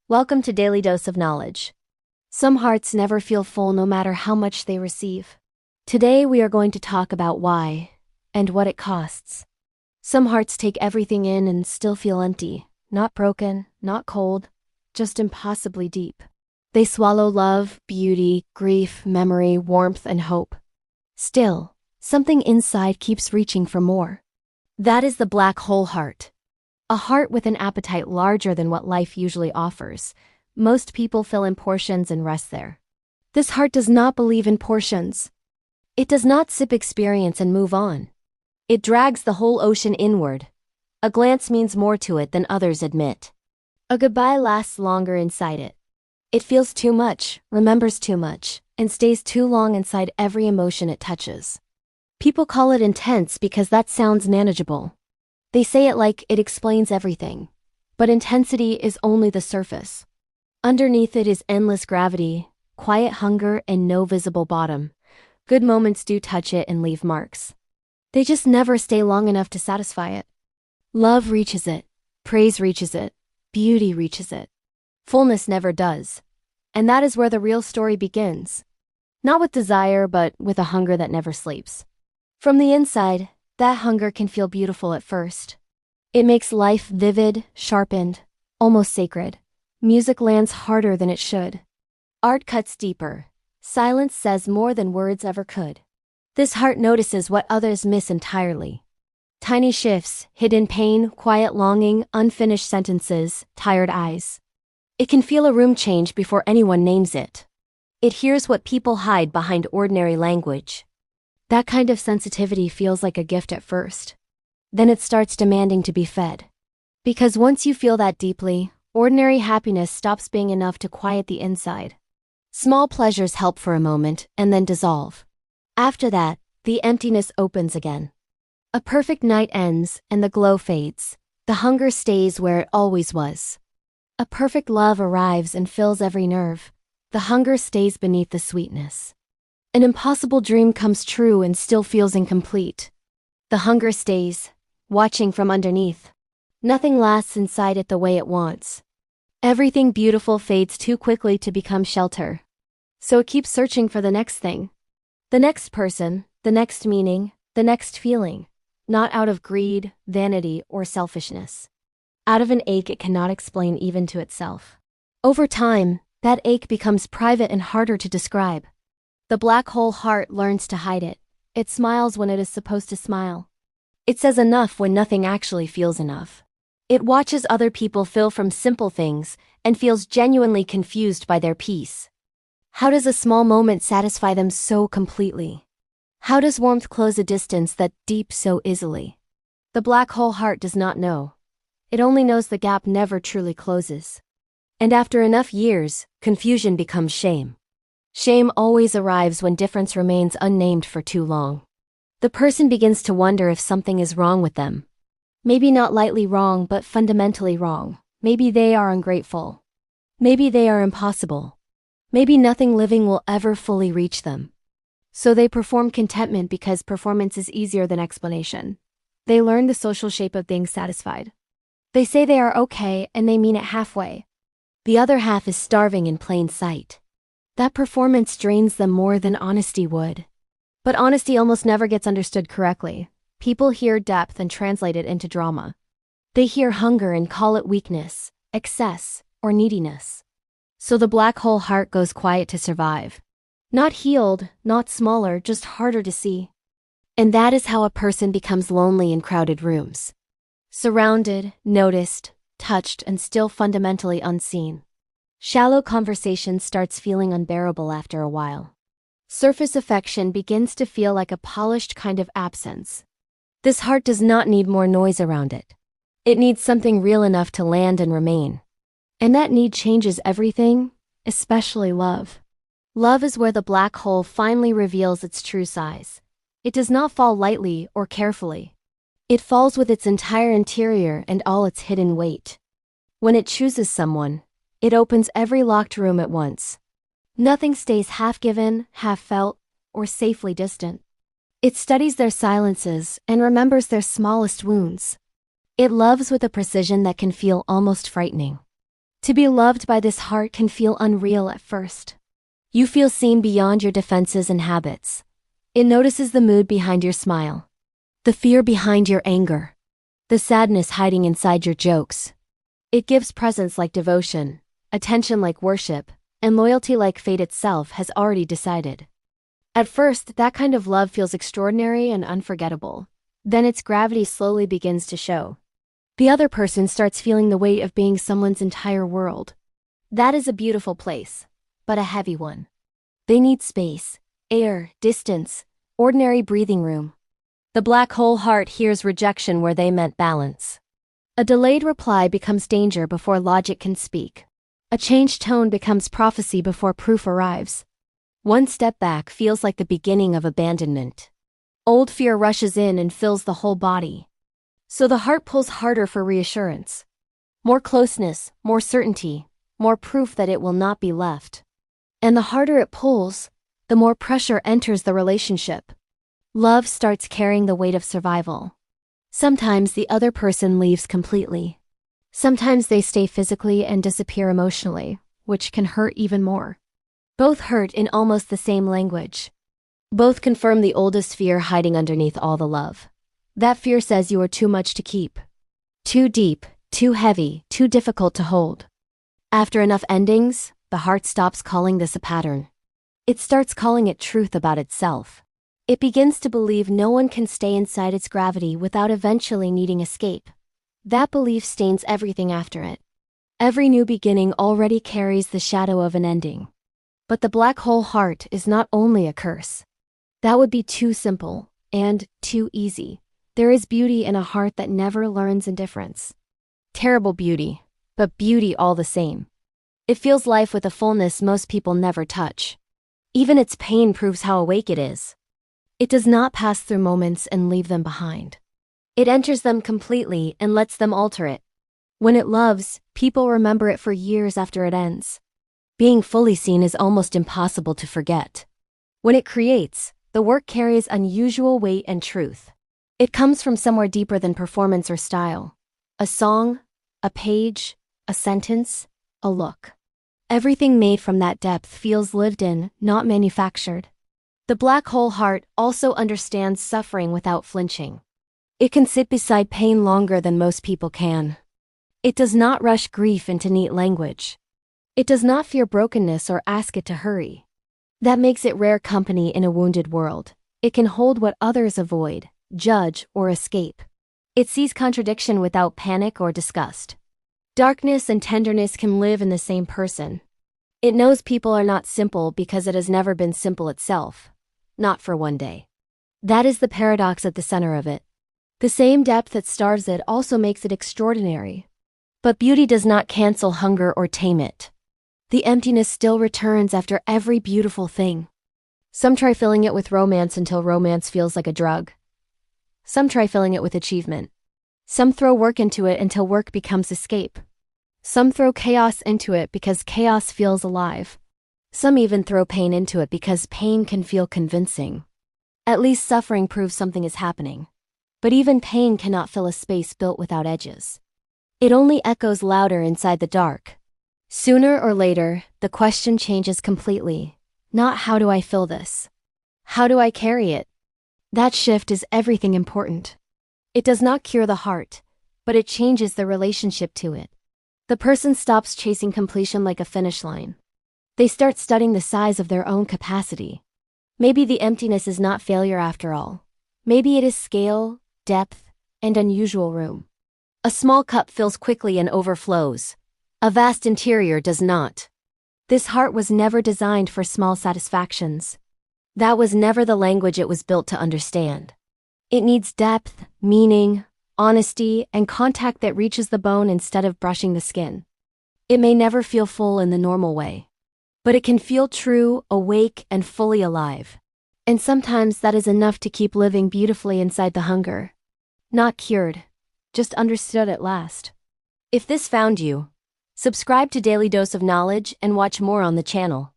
Welcome to Daily Dose of Knowledge. Some hearts never feel full no matter how much they receive. Today we are going to talk about why and what it costs. Some hearts take everything in and still feel empty, not broken, not cold, just impossibly deep. They swallow love, beauty, grief, memory, warmth, and hope. Still, something inside keeps reaching for more. That is the black hole heart. A heart with an appetite larger than what life usually offers. Most people fill in portions and rest there. This heart does not believe in portions. It does not sip experience and move on. It drags the whole ocean inward. A glance means more to it than others admit. A goodbye lasts longer inside it. It feels too much, remembers too much, and stays too long inside every emotion it touches. People call it intense because that sounds manageable. They say it like it explains everything. But intensity is only the surface. Underneath it is endless gravity, quiet hunger, and no visible bottom. Good moments do touch it and leave marks. They just never stay long enough to satisfy it. Love reaches it. Praise reaches it. Beauty reaches it. Fullness never does. And that is where the real story begins. Not with desire, but with a hunger that never sleeps. From the inside, that hunger can feel beautiful at first. It makes life vivid, sharpened, almost sacred. Music lands harder than it should. Art cuts deeper. Silence says more than words ever could. This heart notices what others miss entirely. Tiny shifts, hidden pain, quiet longing, unfinished sentences, tired eyes. It can feel a room change before anyone names it. It hears what people hide behind ordinary language. That kind of sensitivity feels like a gift at first. Then it starts demanding to be fed. Because once you feel that deeply, ordinary happiness stops being enough to quiet the inside. Small pleasures help for a moment and then dissolve. After that, the emptiness opens again. A perfect night ends and the glow fades. The hunger stays where it always was. A perfect love arrives and fills every nerve. The hunger stays beneath the sweetness. An impossible dream comes true and still feels incomplete. The hunger stays, watching from underneath. Nothing lasts inside it the way it wants. Everything beautiful fades too quickly to become shelter. So it keeps searching for the next thing. The next person, the next meaning, the next feeling. Not out of greed, vanity, or selfishness. Out of an ache it cannot explain even to itself. Over time, that ache becomes private and harder to describe. The black hole heart learns to hide it. It smiles when it is supposed to smile. It says enough when nothing actually feels enough. It watches other people fill from simple things and feels genuinely confused by their peace. How does a small moment satisfy them so completely? How does warmth close a distance that deep so easily? The black hole heart does not know. It only knows the gap never truly closes. And after enough years, confusion becomes shame. Shame always arrives when difference remains unnamed for too long. The person begins to wonder if something is wrong with them. Maybe not lightly wrong, but fundamentally wrong. Maybe they are ungrateful. Maybe they are impossible. Maybe nothing living will ever fully reach them. So they perform contentment because performance is easier than explanation. They learn the social shape of being satisfied. They say they are okay and they mean it halfway. The other half is starving in plain sight. That performance drains them more than honesty would. But honesty almost never gets understood correctly. People hear depth and translate it into drama. They hear hunger and call it weakness, excess, or neediness. So the black hole heart goes quiet to survive. Not healed, not smaller, just harder to see. And that is how a person becomes lonely in crowded rooms. Surrounded, noticed, touched, and still fundamentally unseen. Shallow conversation starts feeling unbearable after a while. Surface affection begins to feel like a polished kind of absence. This heart does not need more noise around it. It needs something real enough to land and remain. And that need changes everything, especially love. Love is where the black hole finally reveals its true size. It does not fall lightly or carefully. It falls with its entire interior and all its hidden weight. When it chooses someone, it opens every locked room at once. Nothing stays half-given, half-felt, or safely distant. It studies their silences and remembers their smallest wounds. It loves with a precision that can feel almost frightening. To be loved by this heart can feel unreal at first. You feel seen beyond your defenses and habits. It notices the mood behind your smile, the fear behind your anger, the sadness hiding inside your jokes. It gives presence like devotion, attention like worship, and loyalty like fate itself has already decided. At first, that kind of love feels extraordinary and unforgettable. Then its gravity slowly begins to show. The other person starts feeling the weight of being someone's entire world. That is a beautiful place, but a heavy one. They need space, air, distance, ordinary breathing room. The black hole heart hears rejection where they meant balance. A delayed reply becomes danger before logic can speak. A changed tone becomes prophecy before proof arrives. One step back feels like the beginning of abandonment. Old fear rushes in and fills the whole body. So the heart pulls harder for reassurance. More closeness, more certainty, more proof that it will not be left. And the harder it pulls, the more pressure enters the relationship. Love starts carrying the weight of survival. Sometimes the other person leaves completely. Sometimes they stay physically and disappear emotionally, which can hurt even more. Both hurt in almost the same language. Both confirm the oldest fear hiding underneath all the love. That fear says you are too much to keep. Too deep, too heavy, too difficult to hold. After enough endings, the heart stops calling this a pattern. It starts calling it truth about itself. It begins to believe no one can stay inside its gravity without eventually needing escape. That belief stains everything after it. Every new beginning already carries the shadow of an ending. But the black hole heart is not only a curse. That would be too simple, and too easy. There is beauty in a heart that never learns indifference. Terrible beauty, but beauty all the same. It feels life with a fullness most people never touch. Even its pain proves how awake it is. It does not pass through moments and leave them behind. It enters them completely and lets them alter it. When it loves, people remember it for years after it ends. Being fully seen is almost impossible to forget. When it creates, the work carries unusual weight and truth. It comes from somewhere deeper than performance or style. A song, a page, a sentence, a look. Everything made from that depth feels lived in, not manufactured. The black hole heart also understands suffering without flinching. It can sit beside pain longer than most people can. It does not rush grief into neat language. It does not fear brokenness or ask it to hurry. That makes it rare company in a wounded world. It can hold what others avoid, judge, or escape. It sees contradiction without panic or disgust. Darkness and tenderness can live in the same person. It knows people are not simple because it has never been simple itself. Not for one day. That is the paradox at the center of it. The same depth that starves it also makes it extraordinary. But beauty does not cancel hunger or tame it. The emptiness still returns after every beautiful thing. Some try filling it with romance until romance feels like a drug. Some try filling it with achievement. Some throw work into it until work becomes escape. Some throw chaos into it because chaos feels alive. Some even throw pain into it because pain can feel convincing. At least suffering proves something is happening. But even pain cannot fill a space built without edges. It only echoes louder inside the dark. Sooner or later, the question changes completely. Not how do I fill this? How do I carry it? That shift is everything important. It does not cure the heart, but it changes the relationship to it. The person stops chasing completion like a finish line. They start studying the size of their own capacity. Maybe the emptiness is not failure after all. Maybe it is scale, depth, and unusual room. A small cup fills quickly and overflows. A vast interior does not. This heart was never designed for small satisfactions. That was never the language it was built to understand. It needs depth, meaning, honesty, and contact that reaches the bone instead of brushing the skin. It may never feel full in the normal way, but it can feel true, awake, and fully alive. And sometimes that is enough to keep living beautifully inside the hunger. Not cured, just understood at last. If this found you, subscribe to Daily Dose of Knowledge and watch more on the channel.